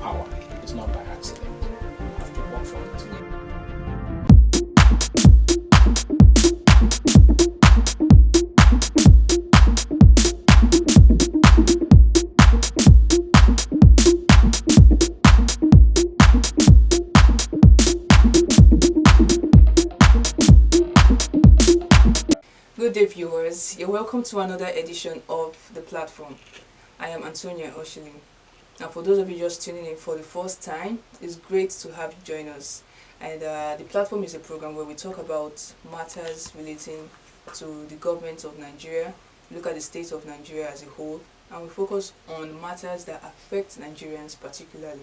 power. It's not by accident. You have to work for it. Good day, viewers. You're welcome to another edition of the platform. I am Antonia, OSHILI. Now, for those of you just tuning in for the first time, it's great to have you join us. And the platform is a program where we talk about matters relating to the government of Nigeria, look at the state of Nigeria as a whole, and we focus on matters that affect Nigerians particularly.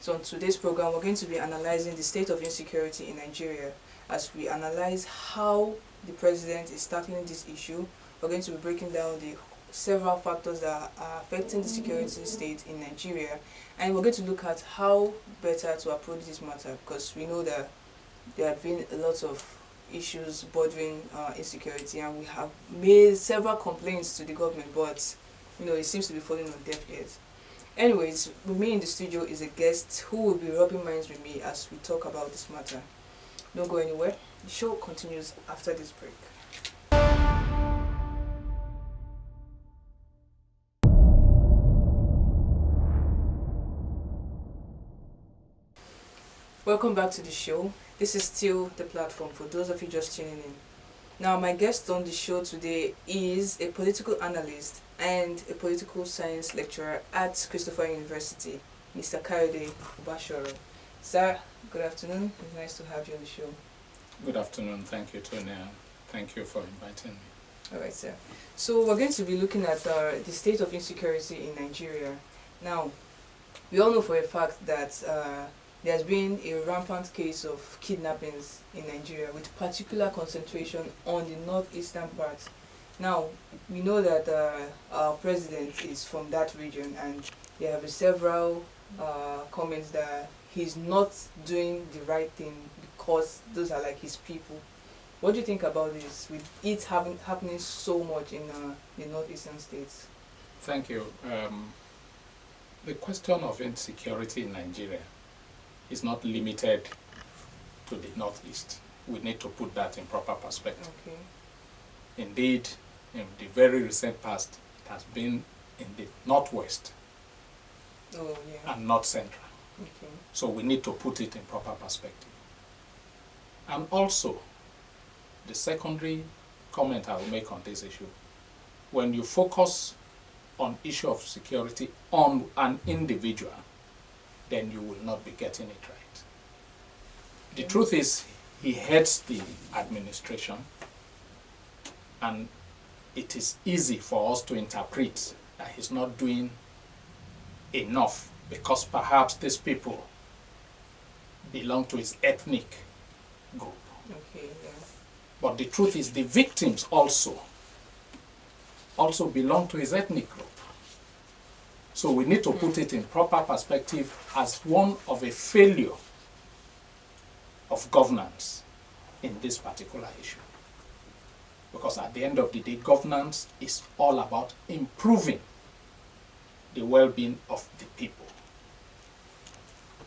So on today's program, we're going to be analyzing the state of insecurity in Nigeria as we analyze how the president is tackling this issue. We're going to be breaking down the several factors that are affecting the security state in Nigeria, and we're going to look at how better to approach this matter, because we know that there have been a lot of issues bordering insecurity, and we have made several complaints to the government, but it seems to be falling on deaf ears. Anyways, with me in the studio is a guest who will be rubbing minds with me as we talk about this matter. Don't go anywhere. The show continues after this break. Welcome back to the show. This is still the platform for those of you just tuning in. Now, my guest on the show today is a political analyst and a political science lecturer at Christopher University, Mr. Kayode Obashoro. Sir, good afternoon. It's nice to have you on the show. Good afternoon. Thank you, Tonia. Thank you for inviting me. All right, sir. So we're going to be looking at the state of insecurity in Nigeria. Now, we all know for a fact that there's been a rampant case of kidnappings in Nigeria, with particular concentration on the northeastern part. Now, we know that our president is from that region, and there have been several comments that he's not doing the right thing because those are like his people. What do you think about this, with it happening so much in the northeastern states? Thank you. The question of insecurity in Nigeria is not limited to the northeast. We need to put that in proper perspective. Okay. Indeed, in the very recent past, it has been in the northwest and north central. Okay. So we need to put it in proper perspective. And also, the secondary comment I will make on this issue, when you focus on issue of security on an individual, then you will not be getting it right. The truth is, he heads the administration, and it is easy for us to interpret that he's not doing enough because perhaps these people belong to his ethnic group. Okay, yeah. But the truth is, the victims also belong to his ethnic group. So we need to put it in proper perspective as one of a failure of governance in this particular issue. Because at the end of the day, governance is all about improving the well-being of the people.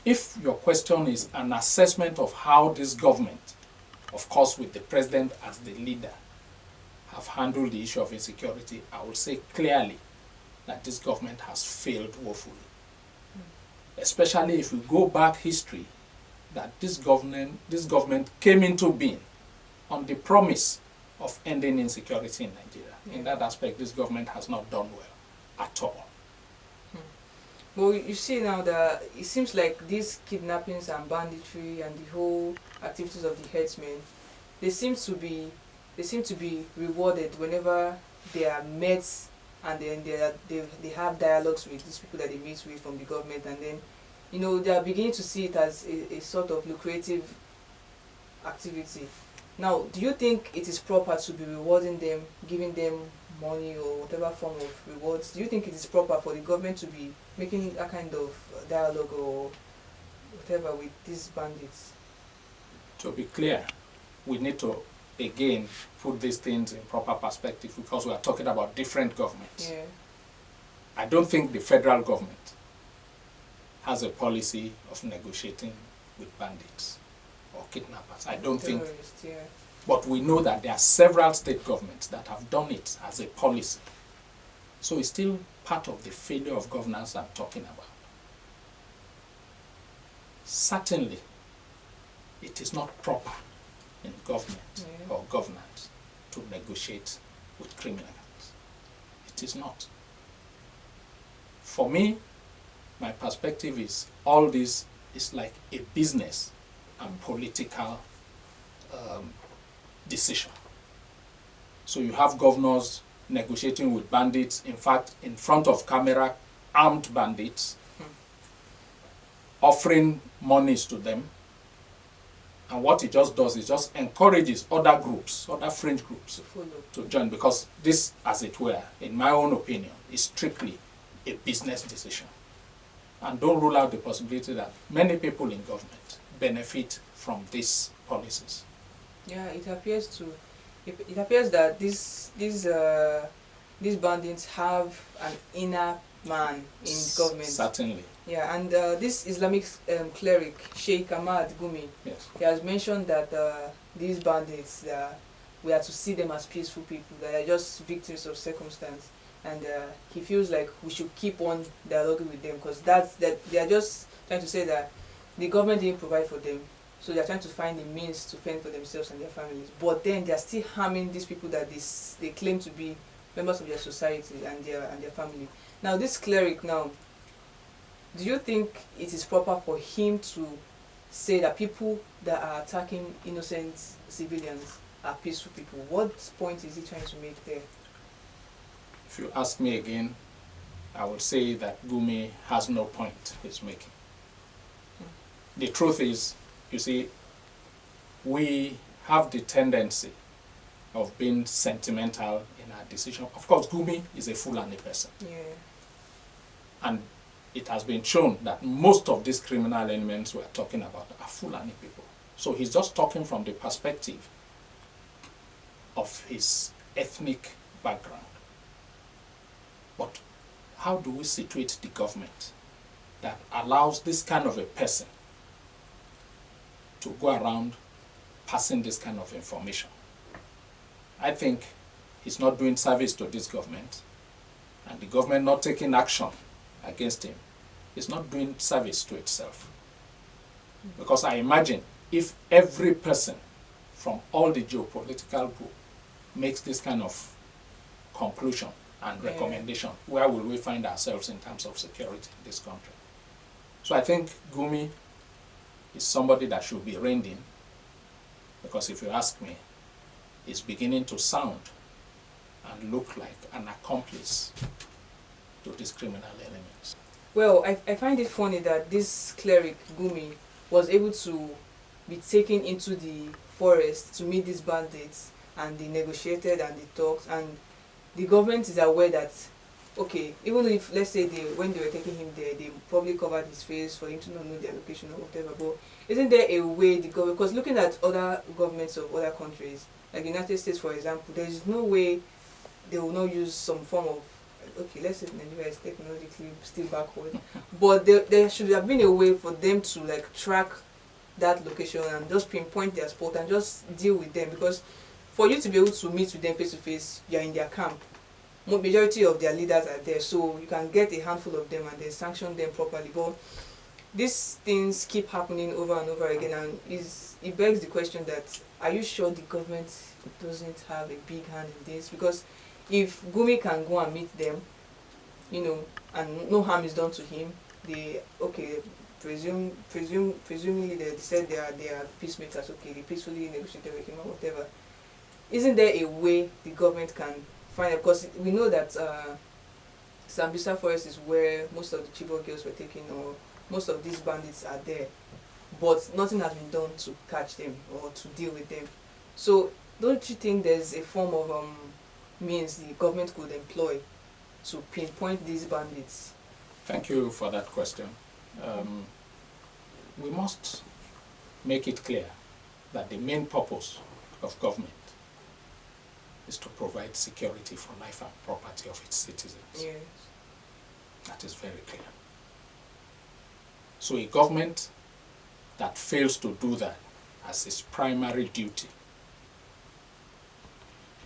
If your question is an assessment of how this government, of course with the president as the leader, have handled the issue of insecurity, I will say clearly that this government has failed woefully. Especially if we go back history, that this government came into being on the promise of ending insecurity in Nigeria. In that aspect, this government has not done well at all. Well, you see now that it seems like these kidnappings and banditry and the whole activities of the headsmen, they seem to be rewarded whenever they are met, and then they have dialogues with these people that they meet with from the government, and then they are beginning to see it as a sort of lucrative activity. Now, do you think it is proper to be rewarding them, giving them money or whatever form of rewards? Do you think it is proper for the government to be making that kind of dialogue or whatever with these bandits? To be clear, we need to again put these things in proper perspective, because we are talking about different governments. Yeah. I don't think the federal government has a policy of negotiating with bandits or kidnappers. I don't think. Yeah. But we know that there are several state governments that have done it as a policy. So it's still part of the failure of governance I'm talking about. Certainly, it is not proper in government or governance to negotiate with criminals. It is not. For me, my perspective is all this is like a business and political decision. So you have governors negotiating with bandits, in fact, in front of camera, armed bandits, offering monies to them. And what it just does is just encourages other groups, other fringe groups to join, because this, as it were, in my own opinion, is strictly a business decision. And don't rule out the possibility that many people in government benefit from these policies. Yeah, it appears that these bandits have an inner man in government. Certainly. Yeah, and this Islamic cleric, Sheikh Ahmad Gumi, yes, he has mentioned that these bandits, we are to see them as peaceful people, that are just victims of circumstance. And he feels like we should keep on dialoguing with them, because that they are just trying to say that the government didn't provide for them, so they are trying to find the means to fend for themselves and their families. But then they are still harming these people that they claim to be members of their society and their family. Now, this cleric now, do you think it is proper for him to say that people that are attacking innocent civilians are peaceful people? What point is he trying to make there? If you ask me again, I would say that Gumi has no point he's making. The truth is, you see, we have the tendency of being sentimental in our decision. Of course, Gumi is a Fulani person. Yeah. And it has been shown that most of these criminal elements we're talking about are Fulani people. So he's just talking from the perspective of his ethnic background. But how do we situate the government that allows this kind of a person to go around passing this kind of information? I think he's not doing service to this government, and the government not taking action against him is not doing service to itself. Because I imagine if every person from all the geopolitical group makes this kind of conclusion and recommendation, where will we find ourselves in terms of security in this country? So I think Gumi is somebody that should be reined in, because if you ask me, he's beginning to sound and look like an accomplice to these criminal elements. Well, I find it funny that this cleric, Gumi, was able to be taken into the forest to meet these bandits, and they negotiated and they talked, and the government is aware that, okay, even if, let's say, when they were taking him there, they probably covered his face for him to not know their location or whatever, but isn't there a way the government, because looking at other governments of other countries, like the United States, for example, there is no way they will not use some form of, okay, let's say Nigeria is technologically still backward, but there should have been a way for them to like track that location and just pinpoint their spot and just deal with them, because for you to be able to meet with them face to face, you are in their camp. Majority of their leaders are there, so you can get a handful of them and then sanction them properly. But these things keep happening over and over again, and it begs the question that, are you sure the government doesn't have a big hand in this? Because if Gumi can go and meet them, you know, and no harm is done to him, presumably they said they are peacemakers, okay, they peacefully negotiated with him or whatever. Isn't there a way the government can find it? Because we know that Sambisa Forest is where most of the Chibok girls were taken, or most of these bandits are there, but nothing has been done to catch them or to deal with them. So don't you think there's a form of means the government could employ to pinpoint these bandits? Thank you for that question. We must make it clear that the main purpose of government is to provide security for life and property of its citizens. Yes. That is very clear. So a government that fails to do that as its primary duty,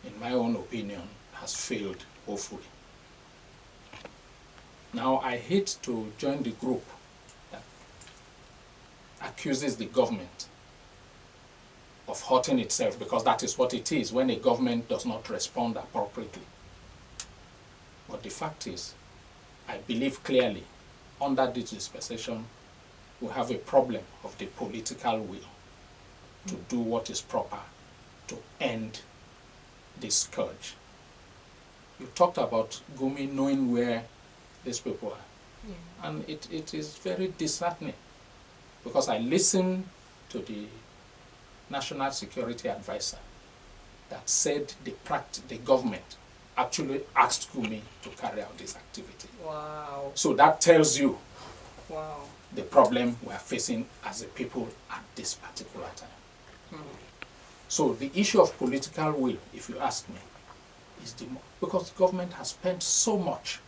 in my own opinion, has failed woefully. Now, I hate to join the group that accuses the government of hurting itself, because that is what it is when a government does not respond appropriately. But the fact is, I believe clearly, under this dispensation, we have a problem of the political will to do what is proper to end this scourge. You talked about Gumi knowing where these people are. Yeah. And it is very disheartening, because I listened to the National Security Advisor that said the government actually asked Gumi to carry out this activity. Wow. So that tells you wow. the problem we are facing as a people at this particular time. So the issue of political will, if you ask me, is because the government has spent so much.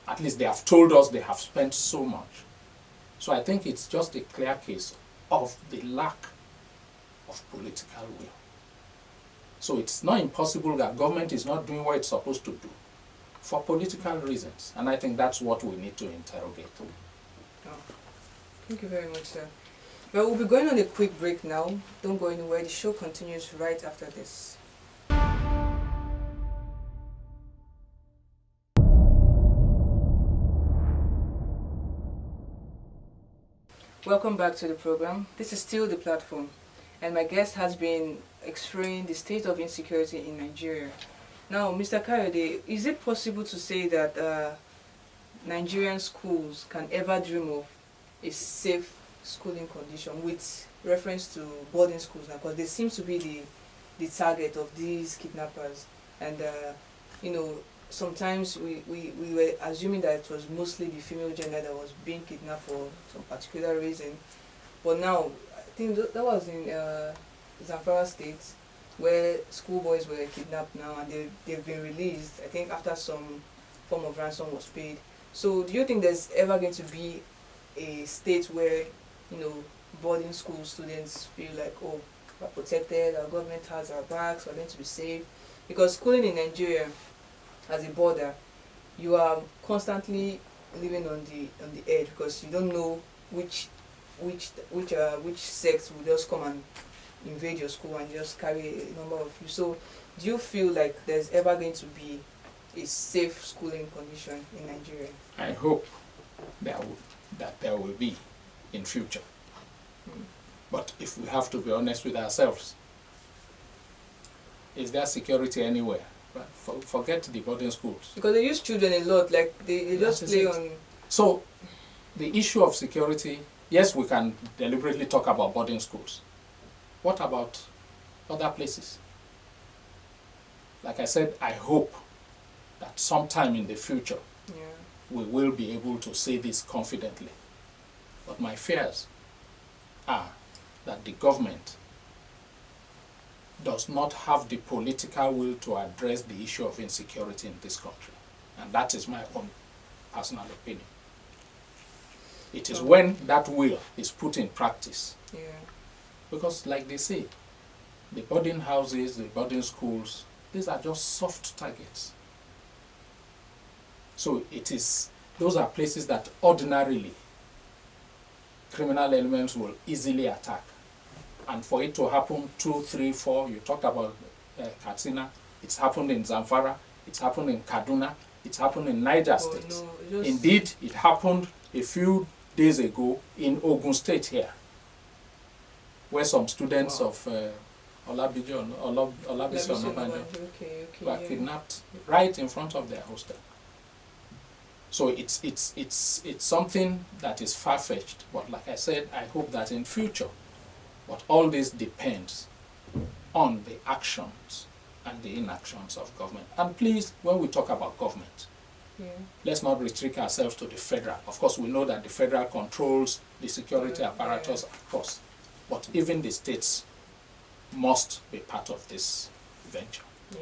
At least they have told us they have spent so much. So I think it's just a clear case of the lack of political will. So it's not impossible that government is not doing what it's supposed to do for political reasons. And I think that's what we need to interrogate. Oh. Thank you very much, sir. Well, we'll be going on a quick break now. Don't go anywhere. The show continues right after this. Welcome back to the program. This is still the platform, and my guest has been explaining the state of insecurity in Nigeria. Now, Mr. Kayode, is it possible to say that Nigerian schools can ever dream of a safe schooling condition, with reference to boarding schools now, because they seem to be the target of these kidnappers? And you know, sometimes we were assuming that it was mostly the female gender that was being kidnapped for some particular reason, but now I think that was in Zamfara State, where schoolboys were kidnapped now, and they've been released, I think, after some form of ransom was paid. So do you think there's ever going to be a state where, you know, boarding school students feel like, oh, we're protected, our government has our backs, we're going to be safe? Because schooling in Nigeria, as a border, you are constantly living on the edge, because you don't know which sects will just come and invade your school and just carry a number of you. So do you feel like there's ever going to be a safe schooling condition in Nigeria? I hope that there will be in future. But if we have to be honest with ourselves, is there security anywhere? Forget the boarding schools. Because they use children a lot, like they just play on... So, the issue of security, yes, we can deliberately talk about boarding schools. What about other places? Like I said, I hope that sometime in the future, we will be able to say this confidently. But my fears are that the government does not have the political will to address the issue of insecurity in this country. And that is my own personal opinion. It is when that will is put in practice. Yeah. Because like they say, the boarding houses, the boarding schools, these are just soft targets. So those are places that ordinarily criminal elements will easily attack. And for it to happen 2, 3, 4, you talked about Katsina, it's happened in Zamfara, it's happened in Kaduna, it's happened in Niger State. No, indeed, it happened a few days ago in Ogun State here, where some students of Olabisi Onabanjo were kidnapped right in front of their hostel. So it's something that is far-fetched, but like I said, I hope that in future, but all this depends on the actions and the inactions of government. And please, when we talk about government, let's not restrict ourselves to the federal. Of course, we know that the federal controls the security apparatus across, but even the states must be part of this venture. Yeah.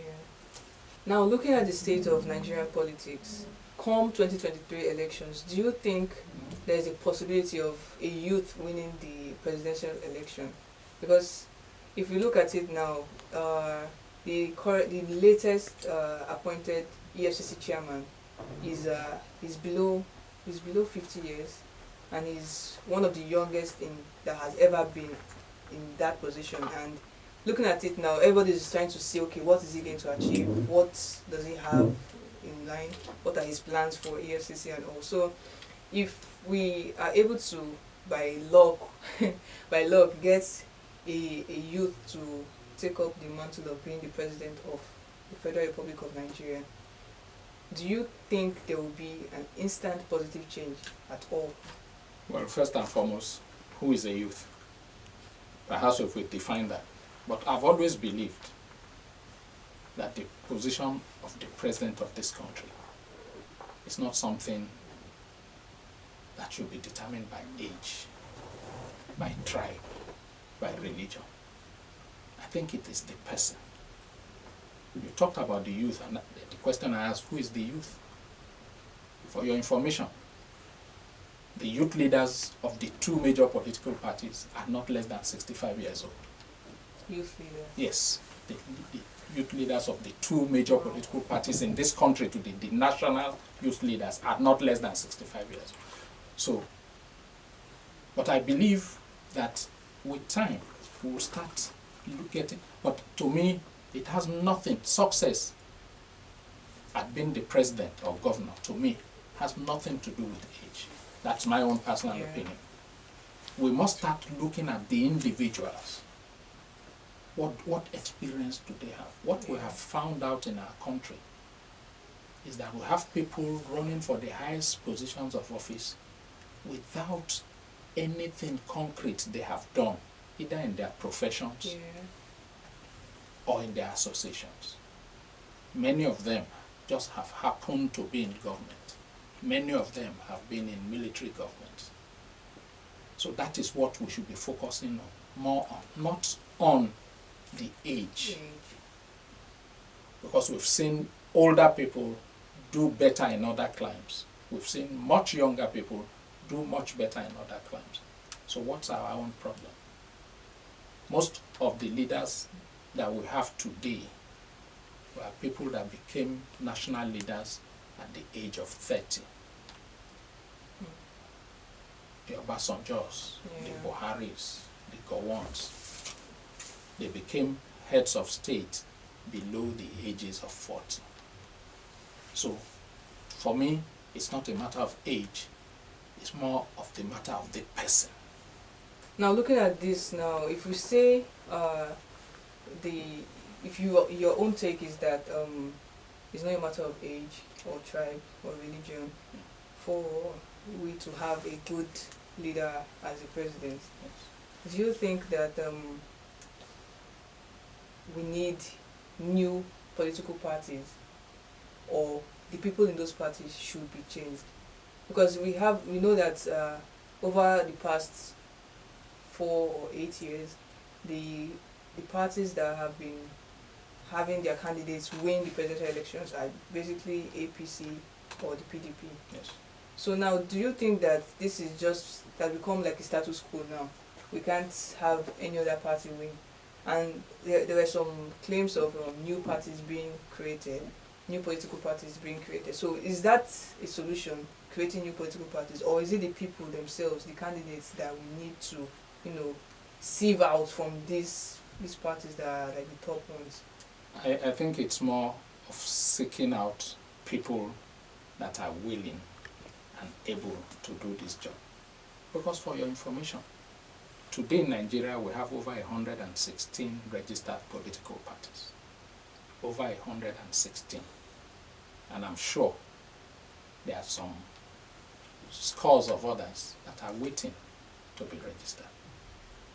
Now, looking at the state of Nigerian politics, come 2023 elections, do you think there is a possibility of a youth winning the presidential election? Because if you look at it now, the latest appointed EFCC chairman is below 50 years, and is one of the youngest that has ever been in that position. And looking at it now, everybody is trying to see, okay, what is he going to achieve? What does he have in line? What are his plans for EFCC and all? So if we are able to, by luck, get a youth to take up the mantle of being the president of the Federal Republic of Nigeria, do you think there will be an instant positive change at all? Well, first and foremost, who is a youth? Perhaps if we define that. But I've always believed that the position of the president of this country is not something that should be determined by age, by tribe, by religion. I think it is the person. You talked about the youth, and the question I asked, who is the youth? For your information, the youth leaders of the two major political parties are not less than 65 years old. Youth leaders? Yes. The youth leaders of the two major political parties in this country, the national youth leaders, are not less than 65 years old. So, but I believe that with time, we will start getting, but to me, it has nothing, success at being the president or governor, to me, has nothing to do with age. That's my own personal opinion. We must start looking at the individuals. What experience do they have? What we have found out in our country is that we have people running for the highest positions of office without anything concrete they have done, either in their professions or in their associations. Many of them just have happened to be in government. Many of them have been in military government. So that is what we should be focusing on, more on, not on the age. Because we've seen older people do better in other climes. We've seen much younger people do much better in other climes. So what's our own problem? Most of the leaders that we have today were people that became national leaders at the age of 30. The Obasanjos, the Buharis, the Gowons, they became heads of state below the ages of 40. So, for me, it's not a matter of age, it's more of the matter of the person. Now, looking at this now, if we say your own take is that it's not a matter of age or tribe or religion for we to have a good leader as a president. Yes. Do you think that we need new political parties, or the people in those parties should be changed? Because we know that over the past 4 or 8 years, the parties that have been having their candidates win the presidential elections are basically APC or the PDP. Yes. So now, do you think that this is just that become like a status quo now? We can't have any other party win. And there were some claims of new parties being created, new political parties being created. So is that a solution, creating new political parties, or is it the people themselves, the candidates, that we need to, sieve out from these parties that are like the top ones? I think it's more of seeking out people that are willing and able to do this job. Because for your information, today in Nigeria we have over 116 registered political parties. Over 116. And I'm sure there are some scores of others that are waiting to be registered.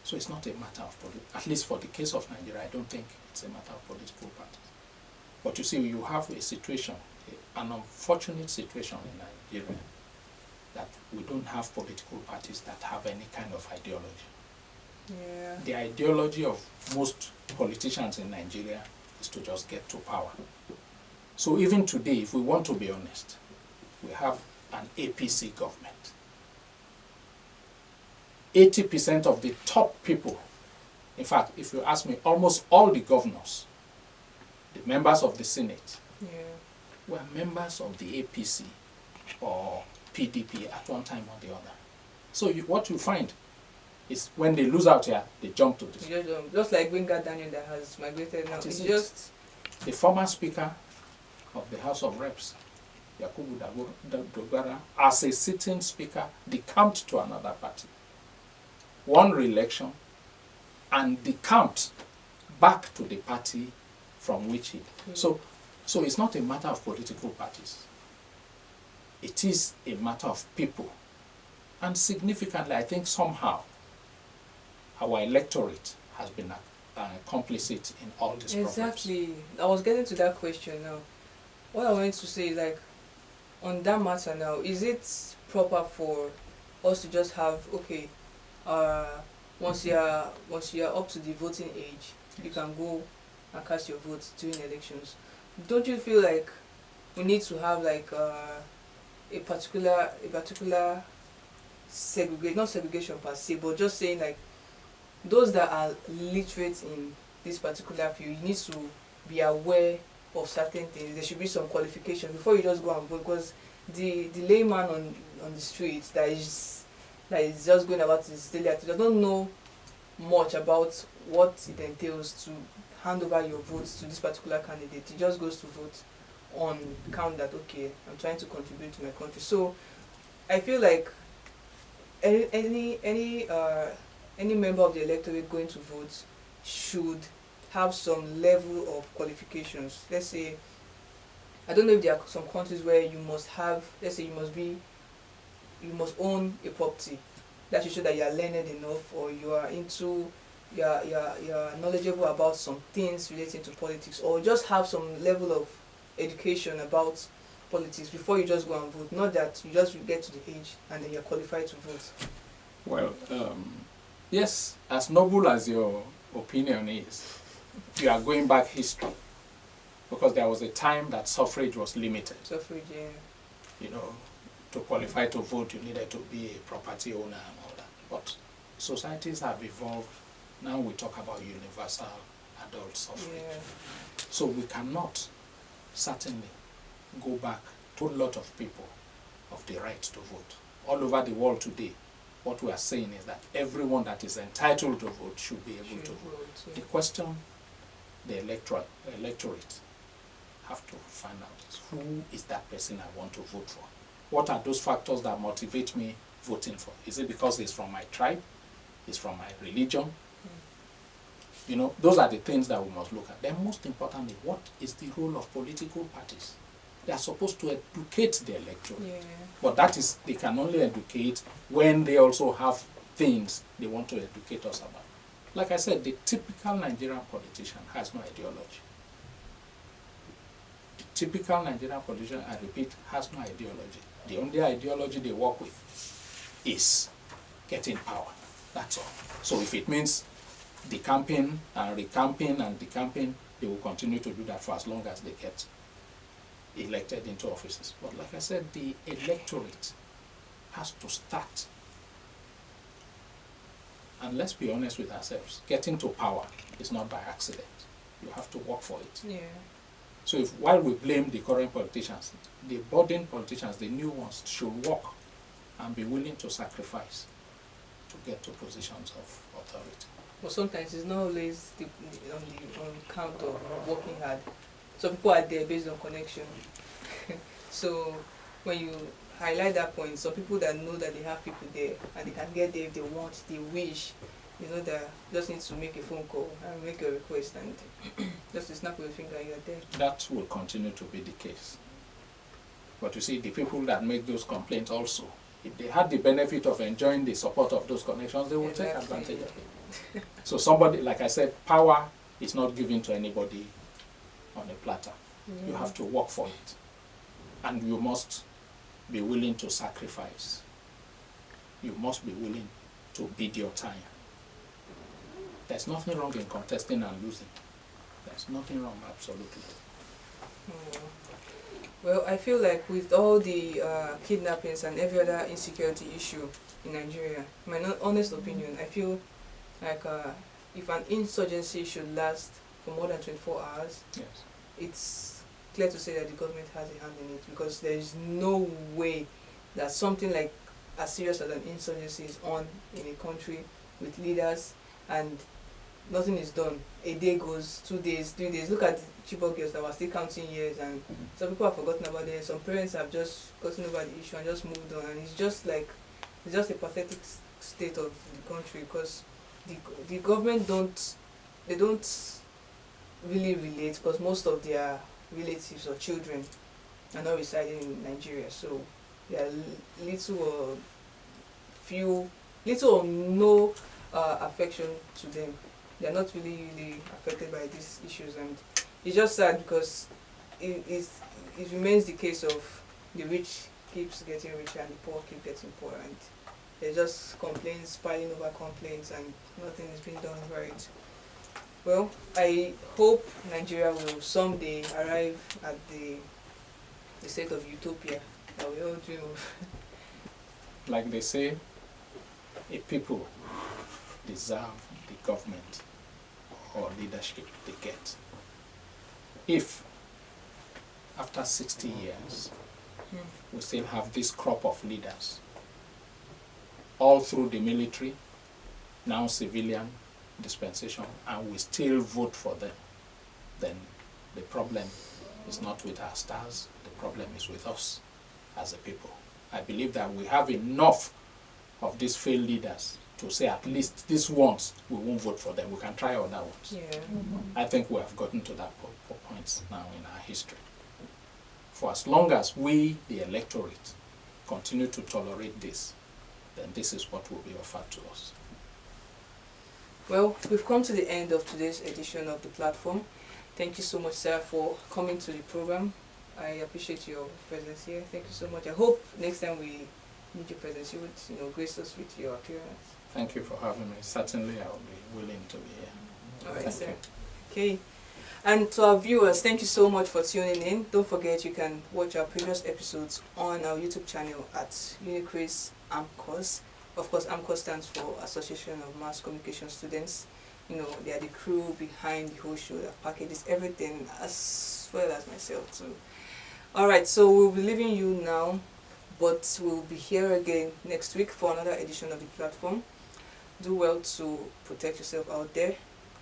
So it's not a matter of at least for the case of Nigeria, I don't think it's a matter of political parties. But you see, you have a situation, an unfortunate situation in Nigeria, that we don't have political parties that have any kind of ideology. Yeah. The ideology of most politicians in Nigeria is to just get to power. So even today, if we want to be honest, we have an APC government. 80% of the top people, in fact, if you ask me, almost all the governors, the members of the Senate, were members of the APC or PDP at one time or the other. So what you find is when they lose out here, they jump to this. Just like Winga Daniel that has migrated now. It's just the former Speaker of the House of Reps, Yakubu Dogara, as a sitting Speaker, decamped to another party. Won re-election and decamped back to the party from which he... So it's not a matter of political parties. It is a matter of people. And significantly, I think somehow, our electorate has been complicit in all these problems. Exactly. I was getting to that question now. What I wanted to say is, like, on that matter now, is it proper for us to just have, okay, once you're up to the voting age, you can go and cast your vote during elections? Don't you feel like we need to have like a particular not segregation per se, but just saying like those that are literate in this particular field, you need to be aware of certain things. There should be some qualification before you just go and vote, because the layman on the streets that is just going about his daily activity does not know much about what it entails to hand over your votes to this particular candidate. He just goes to vote on count that, okay, I'm trying to contribute to my country. So I feel like any member of the electorate going to vote should have some level of qualifications. Let's say, I don't know if there are some countries where you must have, let's say you must own a property. That should show that you are learned enough, or you are you're knowledgeable about some things relating to politics, or just have some level of education about politics before you just go and vote. Not that you just get to the age and then you're qualified to vote. Well, yes, as noble as your opinion is, you are going back history, because there was a time that suffrage was limited. Suffrage, yeah. You know, to qualify to vote, you needed to be a property owner and all that. But societies have evolved. Now we talk about universal adult suffrage. Yeah. So we cannot certainly go back to a lot of people of the right to vote. All over the world today, what we are saying is that everyone that is entitled to vote should be able to vote. Yeah. The question the electorate have to find out is, who is that person I want to vote for? What are those factors that motivate me voting for? Is it because it's from my tribe? It's from my religion? You know, those are the things that we must look at. Then most importantly, what is the role of political parties? They are supposed to educate the electorate. Yeah. But that is, they can only educate when they also have things they want to educate us about. Like I said, the typical Nigerian politician has no ideology. The typical Nigerian politician, I repeat, has no ideology. The only ideology they work with is getting power. That's all. So if it means decamping and recamping and decamping, they will continue to do that for as long as they get elected into offices. But like I said, the electorate has to start. And let's be honest with ourselves, getting to power is not by accident. You have to work for it. Yeah. So if while we blame the current politicians, the budding politicians, the new ones, should work and be willing to sacrifice to get to positions of authority. But sometimes it's not always on count of working hard. Some people are there based on connection. So when you highlight that point, some people that know that they have people there and they can get there if they want, they wish, you know, that just need to make a phone call and make a request and just to snap your finger, you're there. That will continue to be the case. But you see, the people that make those complaints also, if they had the benefit of enjoying the support of those connections, they will take advantage of it. So somebody, like I said, power is not given to anybody on a platter. Yeah. You have to work for it. And you must be willing to sacrifice. You must be willing to bid your time. There's nothing wrong in contesting and losing. There's nothing wrong, absolutely. Well, I feel like with all the kidnappings and every other insecurity issue in Nigeria, my honest opinion, I feel like if an insurgency should last for more than 24 hours, Yes. it's clear to say that the government has a hand in it, because there is no way that something like as serious as an insurgency is on in a country with leaders and nothing is done. A day goes, 2 days, 3 days. Look at the Chibok girls that were still counting years, and some people have forgotten about it. Some parents have just gotten over the issue and just moved on, and it's just like, it's just a pathetic state of the country, because the government don't really relate, because most of their relatives or children are not residing in Nigeria, so there are little or no affection to them. They are not really affected by these issues, and it's just sad because it remains the case of the rich keeps getting richer and the poor keep getting poorer, and there's just complaints piling over complaints and nothing is being done over it. Well, I hope Nigeria will someday arrive at the state of utopia that we all dream of. Like they say, a people deserve the government or leadership they get. If after 60 years we still have this crop of leaders all through the military, now civilian dispensation, and we still vote for them, then the problem is not with our stars, the problem is with us as a people. I believe that we have enough of these failed leaders to say at least these ones, we won't vote for them. We can try other ones. Yeah. I think we have gotten to that point now in our history. For as long as we, the electorate, continue to tolerate this, then this is what will be offered to us. Well, we've come to the end of today's edition of the platform. Thank you so much, sir, for coming to the program. I appreciate your presence here. Thank you so much. I hope next time we need your presence, you would, grace us with your appearance. Thank you for having me. Certainly, I will be willing to be here. All right, Thank sir. you. Okay. And to our viewers, thank you so much for tuning in. Don't forget you can watch our previous episodes on our YouTube channel at Unicris AMCOS. Of course, AMCOS stands for Association of Mass Communication Students. They are the crew behind the whole show that packages everything, as well as myself too. Alright, so we'll be leaving you now, but we'll be here again next week for another edition of the platform. Do well to protect yourself out there.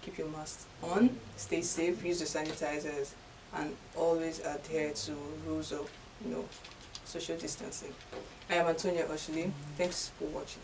Keep your mask on, stay safe, use the sanitizers, and always adhere to rules of, social distancing. I am Antonia OSHILI. Thanks for watching.